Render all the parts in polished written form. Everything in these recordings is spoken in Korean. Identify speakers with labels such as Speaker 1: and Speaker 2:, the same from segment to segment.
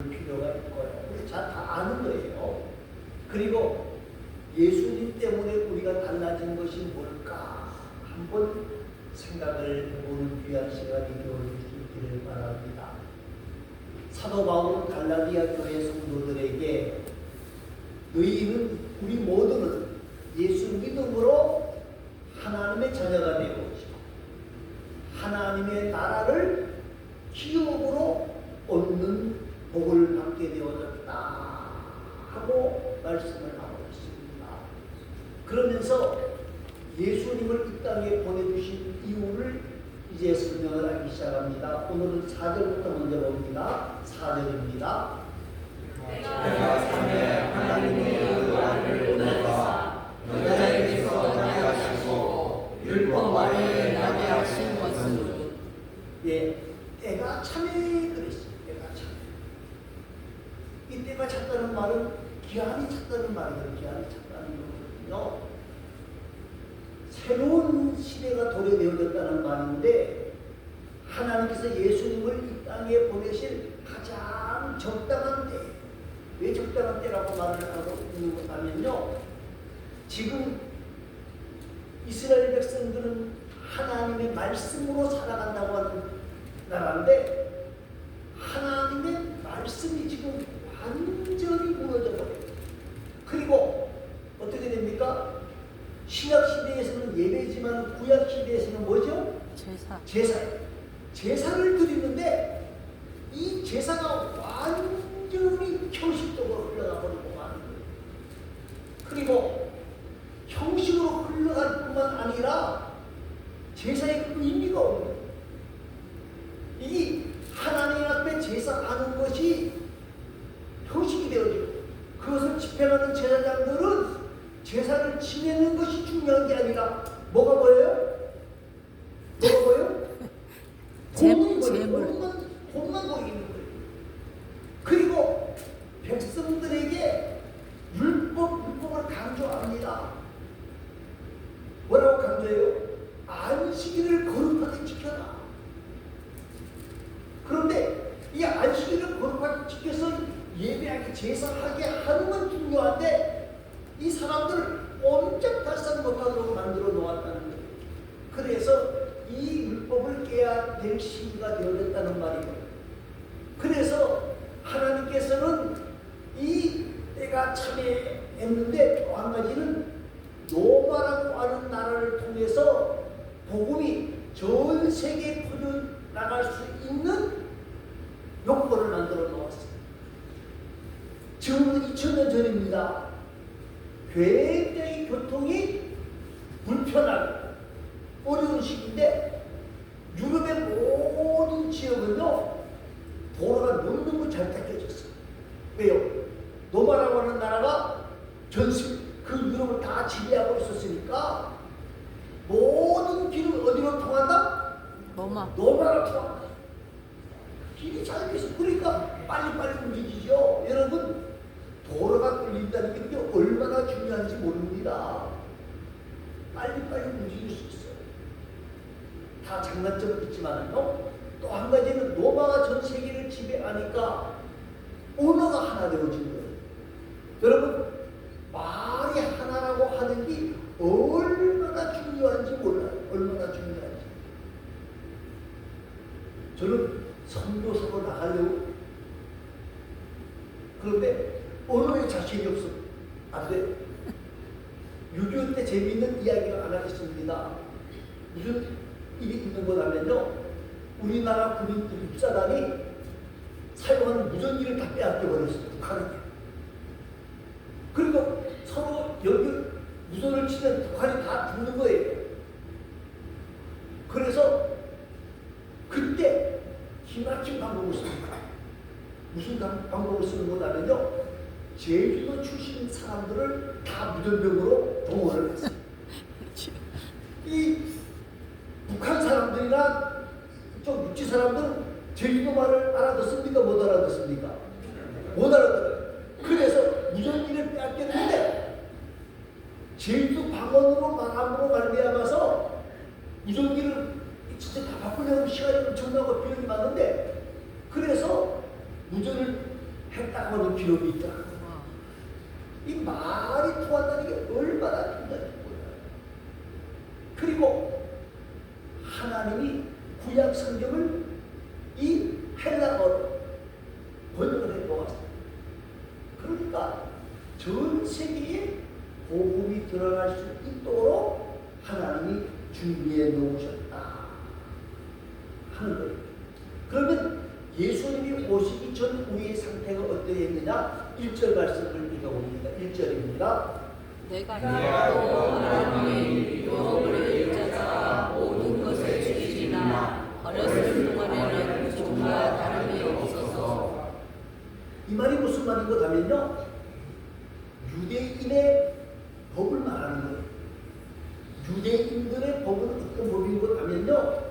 Speaker 1: 필요가 있고요. 우리 잘 다 아는 거예요. 그리고 예수님 때문에 우리가 달라진 것이 뭘까 한번 생각을 해보는 귀한 시간이 되어주시기를 바랍니다. 사도 바울은 갈라디아 교회 성도들에게 너희는 우리 모두는 예수 믿음으로 하나님의 자녀가 되고 하나님의 나라를 기업으로 얻는 복을 받게 되어졌다 하고 말씀을 하고 있습니다. 그러면서 예수님을 이 땅에 보내주신 이유를 이제 설명을 하기 시작합니다. 오늘은 4절부터 먼저 봅니다. 4절입니다.
Speaker 2: 내가 삼에 하나님의 의를 보내사 너희에게서 나게 하시고 율법 아래에 나게 하신 것은
Speaker 1: 때가 참에 그랬어요. 때가 참. 이 때가 찼다는 말은 기한이 찼다는 말이에요. 기한이 찼다는 거거든요. 새로운 시대가 도래되어졌다는 말인데 하나님께서 예수님을 이 땅에 보내실 가장 적당한 때, 왜 적당한 때라고 말을 하고 있는 것 하면요, 지금 이스라엘 백성들은 하나님의 말씀으로 살아간다고 하는 나라인데 하나님의 말씀이 지금 완전히 무너져 버려요. 그리고 어떻게 됩니까? 신약 시대에서는 예배지만 구약 시대에서는 뭐죠? 제사예요. 제사를 드리는데 이 제사가 완전히 형식적으로 흘러가 버리고 마는 거예요. 그리고 형식으로 흘러갈 뿐만 아니라 제사의 의미가 없는 거예요. 이 하나님 앞에 제사하는 것이 형식이 되어지고 그것을 집행하는 제사장들은 제사를 지내는 것이 중요한 게 아니라 뭐가 보여요? 뭐가 보여요? 돈만 보이는 거예요. 그리고 백성들에게 율법을 강조합니다. 뭐라고 강조해요? 안식일을 거룩하게 지켜라. 그런데 이 안식일을 거룩하게 지켜서 예배하게 제사하게 하는 건 중요한데 이 사람들을 옴짝달싹 못하도록 만들어 놓았다는 거예요. 그래서 이 율법을 깨야 될 시기가 되어졌다는 말이에요. 그래서 하나님께서는 이 때가 참여했는데 또 한 가지는 로마라고 하는 나라를 통해서 복음이 전 세계에 퍼져나갈 수 있는 요건을 만들어 놓았어요. 지금은 2000년 전입니다. 굉장히 교통이 불편하고 어려운 시기인데 유럽의 모든 지역은요 도로가 너무너무 잘 닦여졌어요. 왜요? 로마라고 하는 나라가 전세 그 유럽을 다 지배하고 있었으니까 모든 길은 어디로 통한다? 로마로 통한다. 길이 잘 돼서 그러니까 빨리빨리 움직이죠. 여러분 도로가 뚫린다는 게 얼마나 중요한지 모릅니다. 빨리빨리 움직일 수 있어요. 다 장단점은 있지만요. 또 한 가지는 로마가 전 세계를 지배하니까 언어가 하나 되어진 거예요. 여러분 말이 하나라고 하는 게 얼마나 중요한지 몰라요. 얼마나 중요한지. 저는 선교사로 나가려고 그런데 언어에 자신이 없어. 안 돼. 6.25 때 재미있는 이야기를 안 하겠습니다. 무슨 일이 있는 거라면요. 우리나라 군인들 입사단이 사용하는 무전기를 다 빼앗겨 버렸어요. 북한에게. 그리고 서로 여기 무전을 치면 북한이 다 듣는 거예요. 그래서 그때 기막힌 방법을 씁니다. 무슨 방법을 쓰는 거냐면요. 제주도 출신 사람들을 다 무전병으로 동원을 했어요. 이 북한 사람들이나 좀 육지 사람들은 제주도 말을 알아듣습니까? 못 알아듣습니까? 못 알아들어요. 그래서 무전기를 빼앗겼는데 제주도 방언으로 말함으로 말미암아서 무전기를 진짜 다 바꾸려면 시간이 엄청나고 비용이 많은데 그래서 무전을 했다고 하는 기록이 있다. 이 말이 통한다는 게 얼마나 중요한지 몰라요. 그리고 하나님이 구약 성경을 이 헬라어로 번역을 해 놓았어요. 그러니까 전 세계에 복음이 드러날 수 있도록 하나님이 준비해 놓으셨다 하는 거예요. 그러면 예수님이 오시기 전 우리의 상태가 어떠했느냐? 1절 말씀을 읽어봅니다. 1절입니다.
Speaker 2: 내가 또 하나님의 유혹을 일자자 모든 것을 주시나 어렸을 동안에는 종과 다름이 없어서.
Speaker 1: 이 말이 무슨 말인 것 하면요, 유대인의 법을 말하는 거예요. 유대인들의 법은 어떤 법인 것 하면요,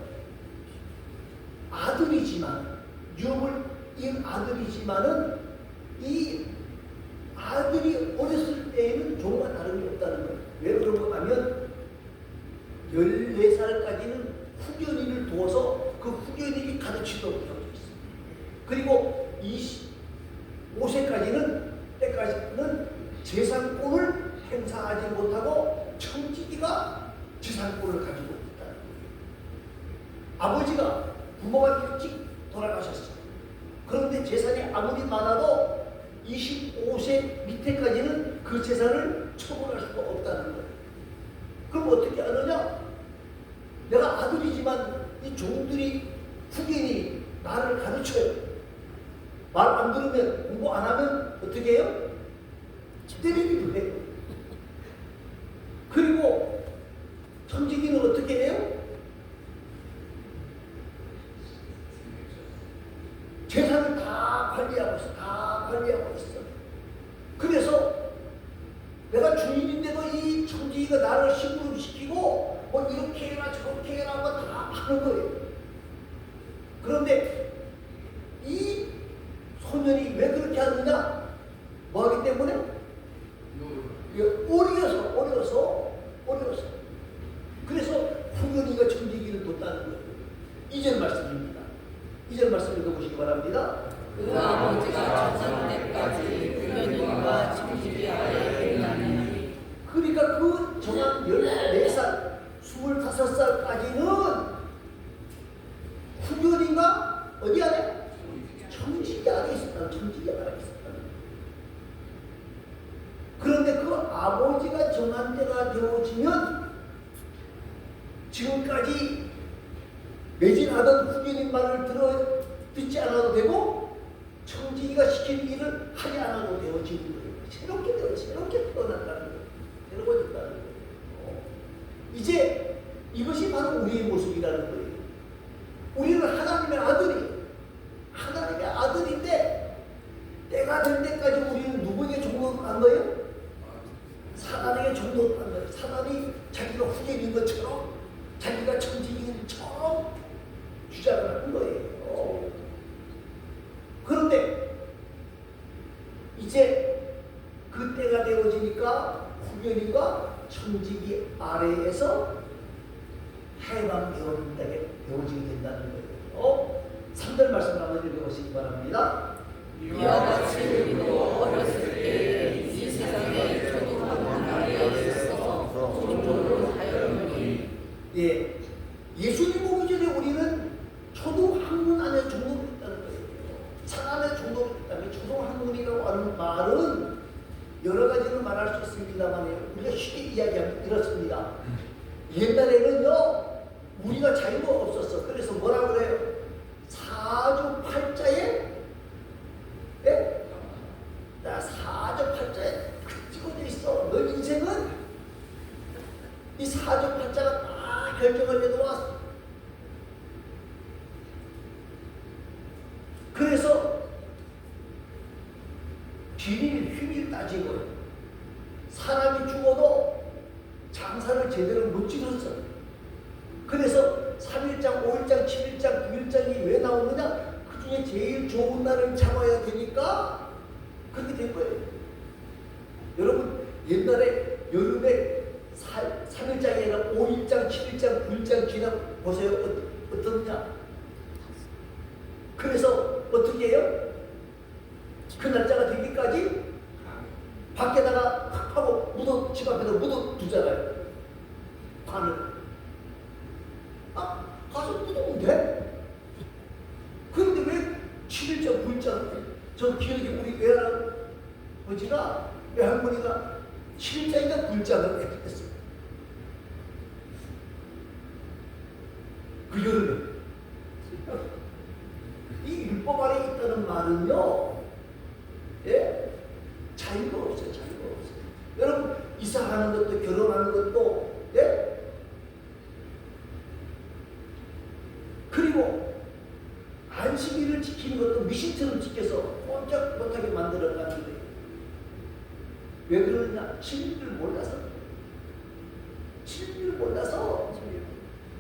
Speaker 1: 아들이지만 유업을 이은 아들이지만은 이 아들이 어렸을 때에는 종과 다름이 없다는 거예요. 왜 그런 거 하면 14살까지는 후견인을 두어서 그 후견인이 가르치도록 되어 있어요. 그리고 25세까지는 때까지는 재산권을 행사하지 못하고 청지기가 재산권을 가지고 있다는 거예요. 아버지가 부모가 일찍 돌아가셨어요. 그런데 재산이 아무리 많아도 25세 밑에까지는 그 재산을 처분할 수가 없다는 거예요. 그럼 어떻게 하느냐? 내가 아들이지만 이 종들이 후견이 나를 가르쳐요. 말 안 들으면, 공부 안 하면 어떻게 해요? 때리기도 해요. 그리고 청지기는 어떻게 해요? 재산을 다 관리하고 있어. 다 관리하고 있어. 그래서 내가 주인인데도 이 청지기가 나를 심부름시키고 뭐 이렇게 해라 저렇게 해라 뭐 다 하는 거예요. 그런데 이 소년이 왜 그렇게 하느냐? 뭐 하기 때문에? 어려서. 그래서 후견이가 청지기를 뒀다는 거예요. 2절 말씀입니다. 2절 말씀 읽어보시기 바랍니다.
Speaker 2: 그 아버지가 저장 때까지 후견인과 청지기 아래에 있나니.
Speaker 1: 그러니까 그 정한 14살, 25살까지는 후견인과 어디 안에? 청지기 안에 있었다는, 청지기 안에 있었다는. 그런데 그 아버지가 정한 때가 되어지면 지금까지 매진하던 후견인 말을 듣지 않아도 되고 청지기가 시킨 일을 하지 않아도 되어지는 거예요. 새롭게 태어난다는 거예요. 새로워졌다는 거예요. 이제 이것이 바로 우리의 모습이라는 거예요. 우리는 하나님의 아들인데 때가 될 때까지 우리는 누구에게 종노릇한 거예요? 사단에게 종노릇한 거예요. 사단이 자기가 후견인 것처럼, 자기가 청지기인 것처럼 주장을 하는 거예요. 그런데 이제 그 때가 되어지니까 후견인과 청지기 아래에서 해방되어지게 된다는 거예요. 3절 말씀 한번 읽어보시기 바랍니다.
Speaker 2: 이와 같이 우리도 어렸을 때 이 세상에 초등학문 아래에 있어서 종로를 하였느니.
Speaker 1: 예, 예수님 오기 전에 우리는 초등학문 안에 종로를 했다는 거예요. 산 안에 종로를 했다는 거예요. 초등학문이라고 하는 말은 여러 가지로 말할 수 있습니다만 우리가 쉽게 이야기하면 이렇습니다. 옛날에는요, 우리가 자유가 없었어. 그래서 뭐라고 그래요? 사주팔자에, 예? 사주팔자에 찍어져 있어. 너 인생은 이 사주팔자가 다 결정을 해놓았어. 그래서 길일 휘일 따지고 사람이 죽어도 장사를 제대로 못 지었어. 그래서 3일장, 5일장, 7일장, 9일장이 왜 나오느냐? 그 중에 제일 좋은 날을 잡아야 되니까 그렇게 된 거예요. 여러분, 옛날에 여름에 3일장이나 5일장, 7일장, 9일장 지나 보세요. 어떻냐? 그래서 어떻게 해요? 그 날짜가 되기까지 밖에다가 탁 하고 묻어, 집 앞에다 묻어 두잖아요. 관을. 가서 묻으면 돼? 그런데 왜 7일째, 9일째? 저 기억이 우리 외할아버지가, 외할머니가 7일째인가 9일째를 했어요. 그 여름에. 이 율법 아래 있다는 말은요, 예? 자유가 없어요, 자유가 없어요. 여러분, 이사하는 것도, 결혼하는 것도, 예? 그리고 안식일을 지키는 것도 미신처럼 지켜서 꼼짝 못하게 만들어놨는데, 왜 그러느냐? 진리를 몰라서. 진리를 몰라서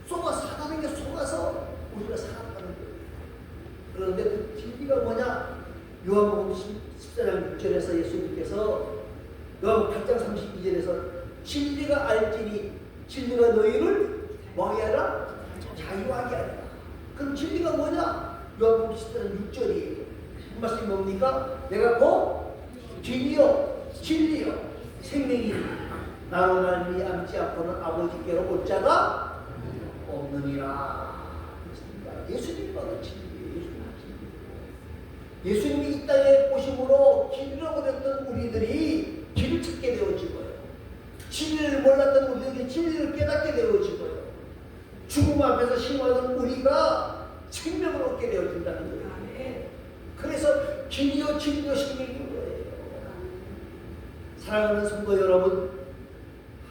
Speaker 1: 속아서 하나님께 속아서 우리가 살았다는 거예요. 그런데 그 진리가 뭐냐? 요한복음 14장 6절에서 예수님께서 요한복음 8장 32절에서 진리가 알지니 진리가 너희를 뭐하게 하라? 자유하게 하리라. 그럼 진리가 뭐냐? 요한복음 14장 6절이에요. 그 말씀이 뭡니까? 내가 곧 길이요 진리요 생명이 나로 말미암지 않고는 아버지께로 올 자가 없느니라. 예수님 바로 진리예요. 예수님이 이 땅에 오심으로 길을 잃어버렸던 우리들이 길을 찾게 되어지고요. 진리를 몰랐던 우리들이 진리를 깨닫게 되어지고요. 죽음 앞에서 신화하는 우리가 생명을 얻게 되어진다는 거예요. 그래서 길이요 진리요 생명인 거예요. 사랑하는 성도 여러분,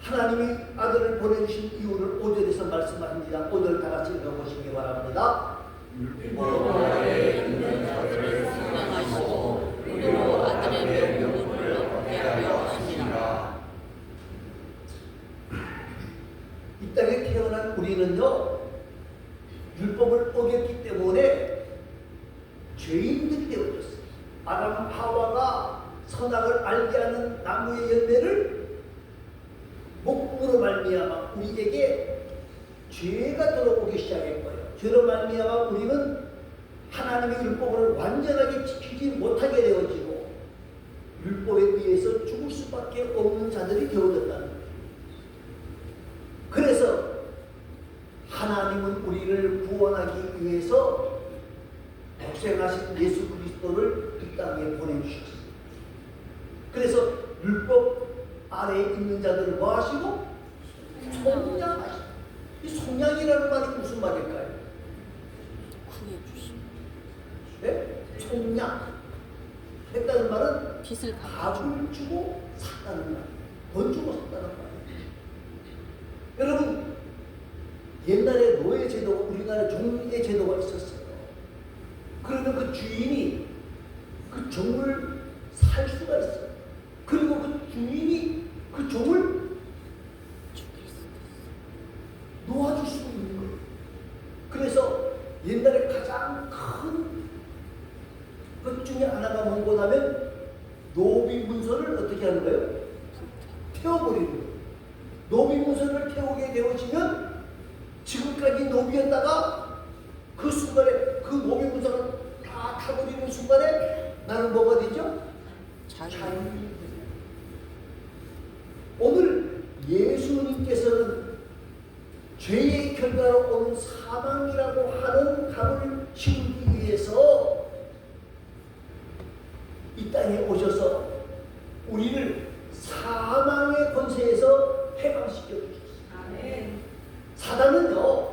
Speaker 1: 하나님이 아들을 보내주신 이유를 5절에서 말씀합니다. 5절 다 같이 읽어보시기 바랍니다.
Speaker 2: 율법 아래에 있는 자들을 사랑하시고 우리로 아들의 명분을 얻게 하려 하시니라.
Speaker 1: 이 땅에 태어난 우리는요, 율법을 어겼기 때문에 죄인들이 되어졌어요. 아담 하와가 선악을 알게 하는 나무의 열매를 먹음으로 말미암아 우리에게 죄가 들어오기 시작했고요. 죄로 말미암아 우리는 하나님의 율법을 완전하게 지키지 못하게 되어지고 율법에 의해서 죽을 수밖에 없는 자들이 되어졌다는 거예요. 그래서 하나님은 우리를 구원하기 위해서 독생하신 예수 그리스도를 이 땅에 보내주셨어요. 그래서 율법 아래에 있는 자들을 뭐 하시고? 속량하시고. 이 속량이라는 말이 무슨 말일까요?
Speaker 2: 구해주시고
Speaker 1: 네? 속량 했다는 말은
Speaker 2: 빚을
Speaker 1: 밥을 주고 샀다는 말, 돈 주고 샀다는 말. 여러분, 옛날에 노예 제도가, 우리나라에 종의 제도가 있었어요. 그러면 그 주인이 그 종을 살 수가 있어요. 그리고 그 주인이 그 종을 놓아줄 수 있는 거예요. 그래서 옛날에 가장 큰 것 중에 하나가 뭐냐면 노비 문서를 어떻게 하는 거예요? 태워버리는 거예요. 노비 문서를 태우게 되어지면 지금까지 노비였다가 그 순간에 그 노비 문서를 다 타버리는 순간에 나는 뭐가 되죠? 자유인이 되죠. 오늘 예수님께서는 죄의 결과로 오는 사망이라고 하는 값을 치우기 위해서 이 땅에 오셔서 우리를 사망의 권세에서 해방시켜 주셨어요. 사단은요,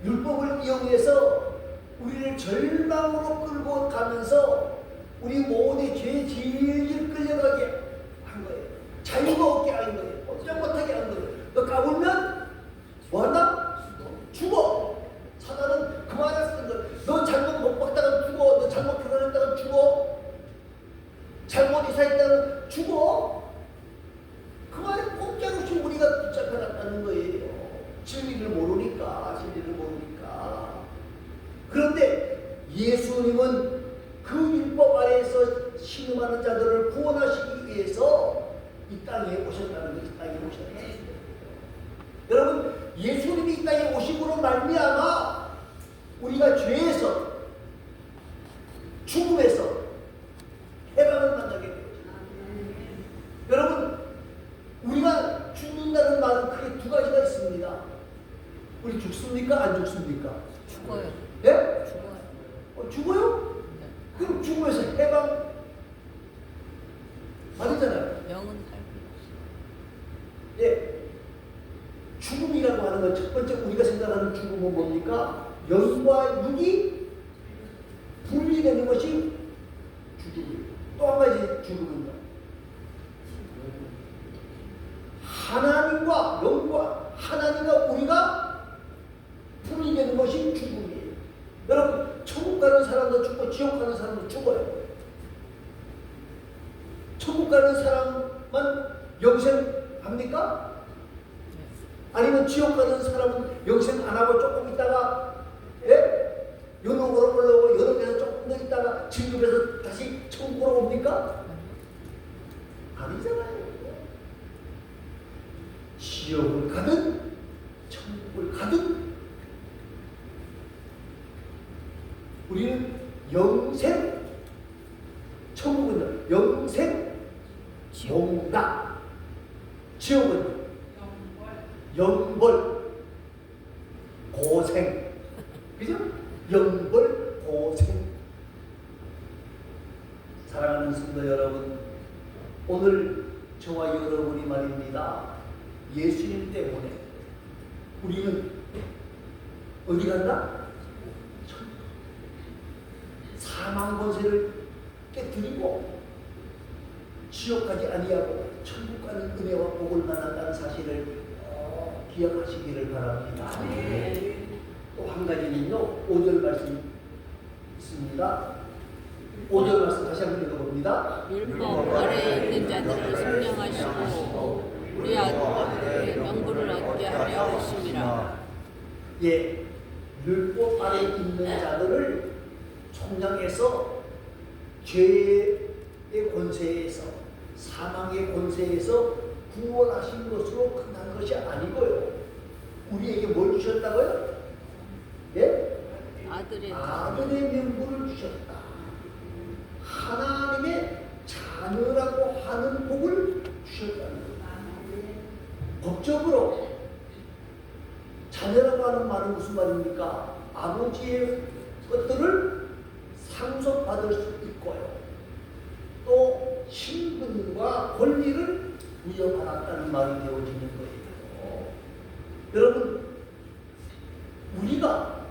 Speaker 1: 율법을 이용해서 우리를 절망으로 끌고 가면서 우리 모두의 죄에 질질 끌려가게 한 거예요. 자유가 없게 한 거예요. 꼼짝 못하게 한 거예요. 너 까불면 뭐한다? 죽어. 사단은 그 말을 쓰는 거예요. 너 잘못 못 박다가 죽어. 너 잘못 결혼했다가 죽어. 잘못 이사했다가 죽어. 그 말에 꼼짝없이 우리가 붙잡혀놨다는 거예요. 진리를 모르니까, 진리를 모르니까. 그런데 예수님은 그 율법 아래에서 신음하는 자들을 구원하시기 위해서 이 땅에 오셨다는 거예요. 이 땅에 오셨다는 거예요. 여러분, 예수님이 이 땅에 오심으로 말미암아 우리가 죄에서, 죽음에서 해방을 만나게 되어집니다. 여러분, 우리가 죽는다는 말은 크게 두 가지가 있습니다. 우리 죽습니까? 안 죽습니까?
Speaker 2: 죽어요.
Speaker 1: 예?
Speaker 2: 죽어요.
Speaker 1: 죽어요?
Speaker 2: 네.
Speaker 1: 그럼 죽음에서 해방 아니잖아요.
Speaker 2: 영은 살고
Speaker 1: 예. 죽음이라고 하는 건 첫 번째 우리가 생각하는 죽음은 뭡니까? 영과 육이 분리되는 것이 죽음이에요. 또 한 가지 죽음은요. 하나님과 영과 하나님과 우리가 분리되는 것이 죽음이에요. 여러분, 천국 가는 사람도 죽고 지옥 가는 사람도 죽어요. 천국 가는 사람만 영생합니까? 아니면 지옥 가는 사람은 영생 안 하고 조금 있다가 예? 연옥으로 올라오고 연옥에서 조금 더 있다가 진급해서 다시 천국으로 옵니까? 아니잖아요. 지옥을 가든 천국을 가든 우리는 영생, 천국은 영생 용납, 지옥은 영벌 고생, 그죠? 영벌 고생. 사랑하는 성도 여러분, 오늘 저와 여러분이 말입니다. 예수님 때문에 우리는 어디 간다? 사망 권세를 깨뜨리고 지옥 가지 아니하고 천국 가는 은혜와 복을 만난다는 사실을 기억하시기를 바랍니다. 또 한 가지는요, 5절 말씀 있습니다. 5절 말씀 다시 한번 읽어봅니다.
Speaker 2: 율법 아래에 있는 자들을 성령하시고 우리 아들의 명부를 얻게 하려 하심이라.
Speaker 1: 예, 율법 아래에 있는 자들을 총량해서 죄의 권세에서 사망의 권세에서 구원하신 것으로 끝난 것이 아니고요. 우리에게 뭘 주셨다고요? 예? 아들의 명분을 주셨다. 하나님의 자녀라고 하는 복을 주셨다는 거예요. 법적으로 자녀라고 하는 말은 무슨 말입니까? 아버지의 것들을 상속받을 수 있고요. 또 신분과 권리를 부여받았다는 말이 되어지는 거예요. 여러분, 우리가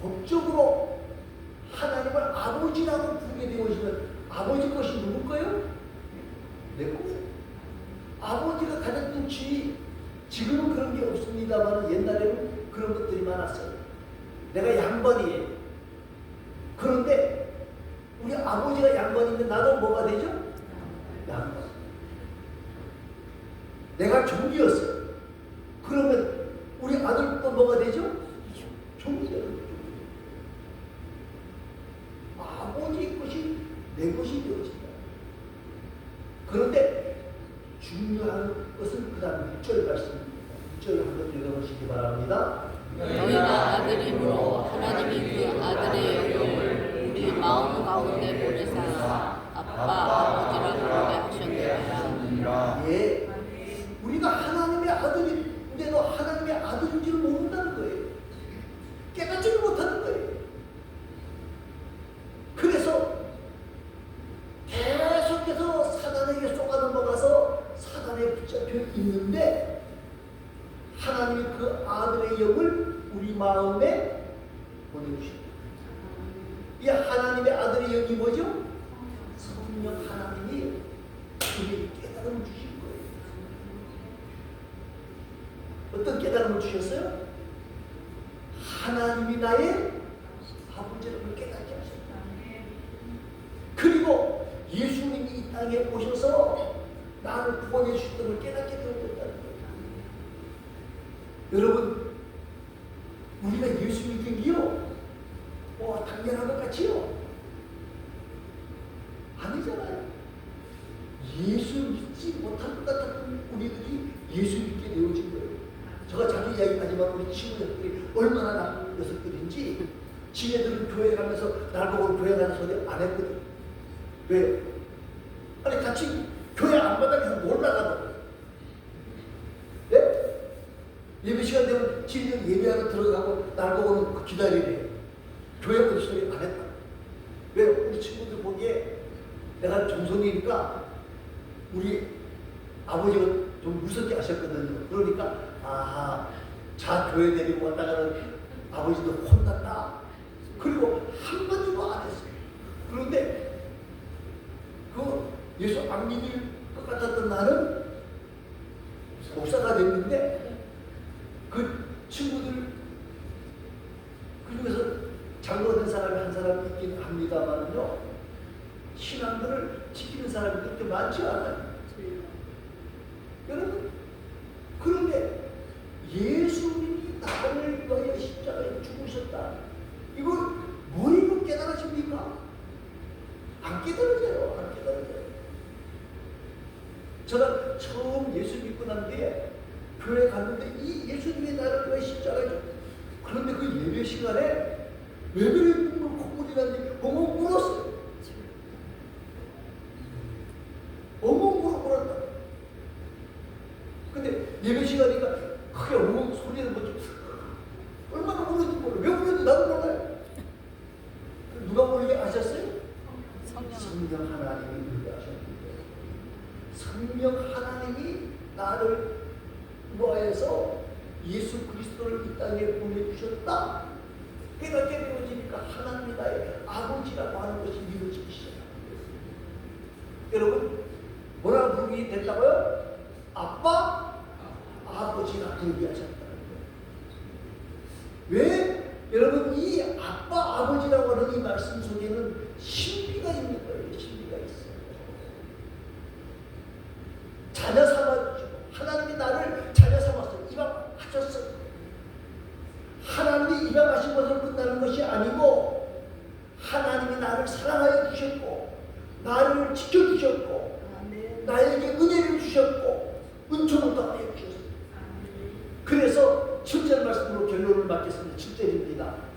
Speaker 1: 법적으로 하나님을 아버지라고 부르게 되어지면 아버지 것이 누구 거예요? 내 거예요. 아버지가 가졌던 지위, 지금은 그런 게 없습니다만 옛날에는 그런 것들이 많았어요. 내가 양반이에요. 그런데 우리 아버지가 양반이면 나도 뭐가 되죠? 양반. 내가 종이었어요. 그러면 우리 아들도 뭐가 되죠? 종이 되는 거죠. 아버지의 것이 내 것이 되어진다. 그런데 중요한 것은 그 다음 6절 말씀입니다. 6절 한번 읽어보시기 바랍니다.
Speaker 2: 너희가 아들이므로 하나님이 그 아들의 영을 우리 마음 가운데 보내사 아빠 아버지라 부르게 하셨느니라.
Speaker 1: 예, 우리가 하나님의 아들인데도 하나님의 아들인 줄 모른다는 거예요. 깨닫지를 못하는 거예요. 그래서 계속해서 사단에게 쏘가 넘어가서 사단에 붙잡혀 있는데 하나님이 그 아들의 영을 우리 마음에 보내주십니다. 이 하나님의 아들의 영이 뭐죠? 성령 하나님이 우리에게 깨달음을 주신 거예요. 어떤 깨달음을 주셨어요? 하나님이 나의 아버지를 깨닫게 하셨다. 그리고 예수님이 이 땅에 오셔서 나를 구원해 주셨던 걸 깨닫게 되었다는 거예요. 여러분, 우리가 예수 믿는 게요, 당연한 것 같지요? 아니잖아요. 예수 믿지 못할 것 같은 우리들이 예수 믿게 되어진 거예요. 제가 자주 이야기하지만 우리 친구들이 얼마나 나쁜 녀석들인지 지네들은 교회 가면서 날 보고 교회 가는 소리 안 했거든. 왜? 같이 교회 앞바닥에서 놀다가도 네? 예배 시간 되면 집에 예배하러 들어가고 날 보고는 기다리래. 교회 온 소리 안 했다. 왜? 우리 친구들 보기에 내가 정선이니까 우리 아버지가 좀 무섭게 하셨거든요. 그러니까 자 교회 데리고 왔다가는 아버지도 혼났다. 그리고 한마디도 안 했어요. 그런데 그 예수 안 믿을 것 같았던 나는 목사가 됐는데 그 친구들 그중에서 장로된 사람이 한 사람 있긴 합니다만요, 신앙들을 지키는 사람이 그렇게 많지 않아요. 여러분, 그런데 예수님이 나를 위하여 십자가에 죽으셨다. 이걸 머리로 깨달으십니까? 안 깨달으세요. 안 깨달으세요. 제가 처음 예수 믿고 난 뒤에 교회 갔는데 이 예수님이 나를 위하여 십자가에 죽었다. 그런데 그 예배 시간에 예배를 듣는 콧물이 나는데 엉엉 울었어요. 엉엉 울었다. 근데 예배 시간이니까 크게 엉엉 소리를 못 쳤어. 얼마나 울었는지 몰라. 왜 울었는지 나도 몰라요. 누가 울게 하셨어요? 성령 하나님이 울게 하셨는데, 성령 하나님이 나를 위하여서 예수 그리스도를 이 땅에 보내주셨다. 깨닫게 되어지니까 하나님이 나의 아버지라고 하는 것이 믿어지기 시작합니다. 여러분, 뭐라 부르게 됐다고요? 아빠, 아버지라 부르게 하셨다는 거예요. 왜? 여러분, 이 아빠, 아버지라고 하는 이 말씀 속에는 신비가 있는 거예요. 신비가 있어요. 자녀 삼아주시고, 하나님이 나를 자녀 삼았어요. 입양하셨어요. 하나님이 입양하신 것으로 끝나는 것이 아니고, 하나님이 나를 사랑하여 주셨고, 나를 지켜주셨고, 나에게 은혜를 주셨고, 은총을 더하여 주셨어요. 그래서 7절 말씀으로 결론을 맺겠습니다. 7절입니다.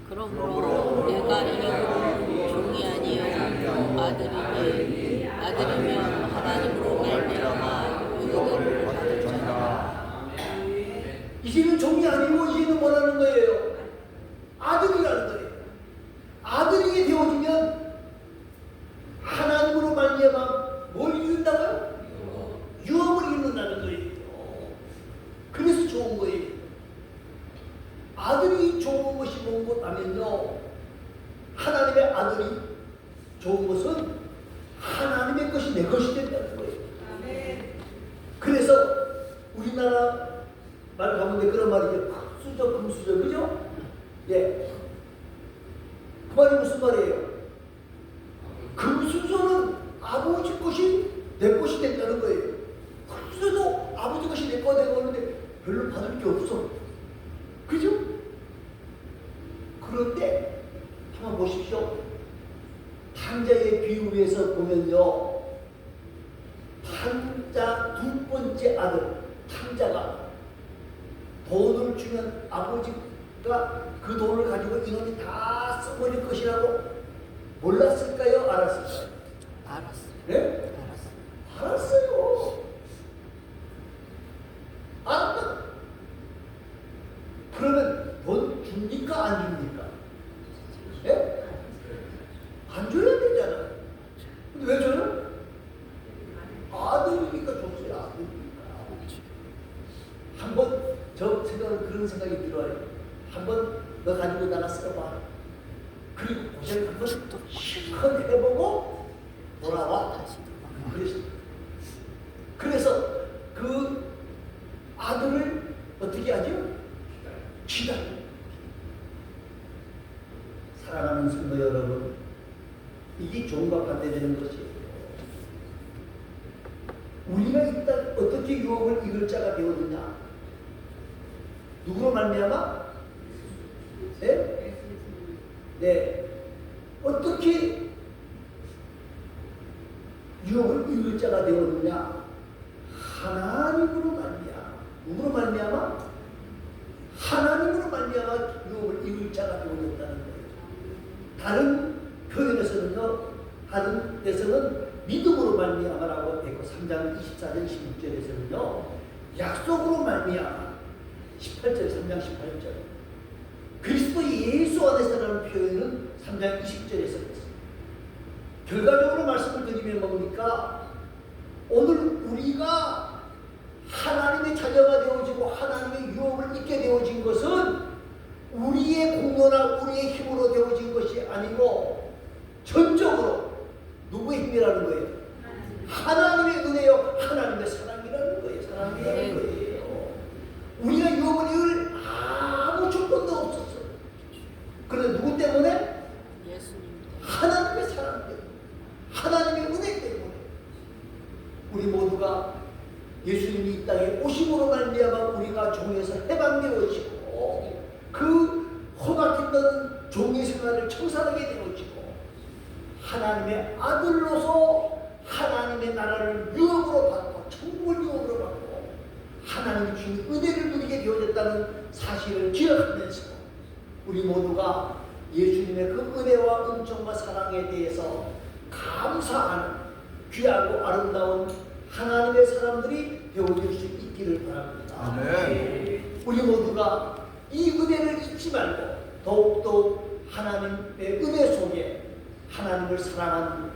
Speaker 2: 그러므로 내가 이름으로 종이 아니요 아들이니 아들이면 하나님으로 말미암아 의를 받을지어다.
Speaker 1: 이제는 종이 아니고 이제는 뭐라는 거예요? 아들이라는 거예요. 아들이 되어지면 하나님으로 말미암아 뭘 이룬다고요? 유업을 이룬다는 거예요. 그래서 좋은 거예요. 아들이 좋은 것이 뭔 것 하면요, 하나님의 아들이 좋은 것은 하나님의 것이 내 것이 된다는 거예요. 그래서 우리나라 말 가운데 그런 말이죠. 금수저, 금수저, 그죠? 예. 그 말이 무슨 말이에요? 금수저는 아버지 것이 내 것이 된다는 거예요. 금수저도 아버지 것이 내 거 되고 하는데 별로 받을 게 없어. 그죠? 그런데 한번 보십시오. 탕자의 비유에서 보면요, 탕자 두 번째 아들 탕자가 돈을 주면 아버지가 그 돈을 가지고 이놈이 다 써버릴 것이라고 몰랐을까요? 알았을까요?
Speaker 2: 알았어요.
Speaker 1: 네?
Speaker 2: 알았어요.
Speaker 1: 알았어요. 알았다. 그러면 돈 줍니까? 안 줍니까? 예? 안 줘야 되잖아요. 근데 왜 줘요? 아들이니까 줬어요. 아들이니까. 한번 저 생각은 그런 생각이 들어요. 한번 너 가지고 나가 써봐. 그리고 고생 한번 실컷 해보고 돌아와. 그래서 그 아들을 어떻게 하죠? 기다려. 사랑하는 성도 여러분, 이게 종과 반대되는 것이에요. 우리가 일단 어떻게 유업을 이룰 자가 되었느냐? 누구로 말미암아? 네? 네. 어떻게 유업을 이룰 자가 되었느냐? 하나님으로 말미암아. 누구로 말미암아? 하나님으로 말미암아 유업을 이룰 자가 되어졌다는 거예요. 다른 표현에서는요, 다른 데서는 믿음으로 말미암아라고 했고 3장 24절 26절에서는요 약속으로 말미암아 18절 3장 18절 그리스도 예수 안에서라는 표현은 3장 20절에서 했습니다. 결과적으로 말씀을 드리면 뭡니까? 오늘 우리가 하나님의 자녀가 되어지고 하나님의 유업을 입게 되어진 것은 우리의 공로나 우리의 힘으로 되어진 것이 아니고 전적으로 누구의 힘이라는 거예요? 하나님의 은혜요, 하나님의 사랑이라는 거예요. 사랑이라는 거예요. 우리가 유업을 이을 아무 조건도 없었어요. 그런데 누구 때문에?
Speaker 2: 예수님.
Speaker 1: 하나님의 사랑 때문에, 하나님의 은혜 때문에 우리 모두가 예수님이 이 땅에 오심으로 말미암아 우리가 종에서 해방되어지고 그 험악했던 종의 생활을 청산하게 되어지고 하나님의 아들로서 하나님의 나라를 유업으로 받고 천국을 유업으로 받고 하나님이 주신 은혜를 누리게 되어졌다는 사실을 기억하면서 우리 모두가 예수님의 그 은혜와 은총과 사랑에 대해서 감사하는 귀하고 아름다운 하나님의 사람들이 되어질 수 있기를 바랍니다.
Speaker 3: 아멘.
Speaker 1: 우리 모두가 이 은혜를 잊지 말고 더욱더 하나님의 은혜 속에 하나님을 사랑하는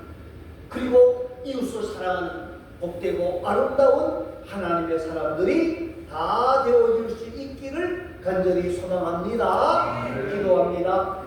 Speaker 1: 그리고 이웃을 사랑하는 복되고 아름다운 하나님의 사람들이 다 되어질 수 있기를 간절히 소망합니다. 기도합니다.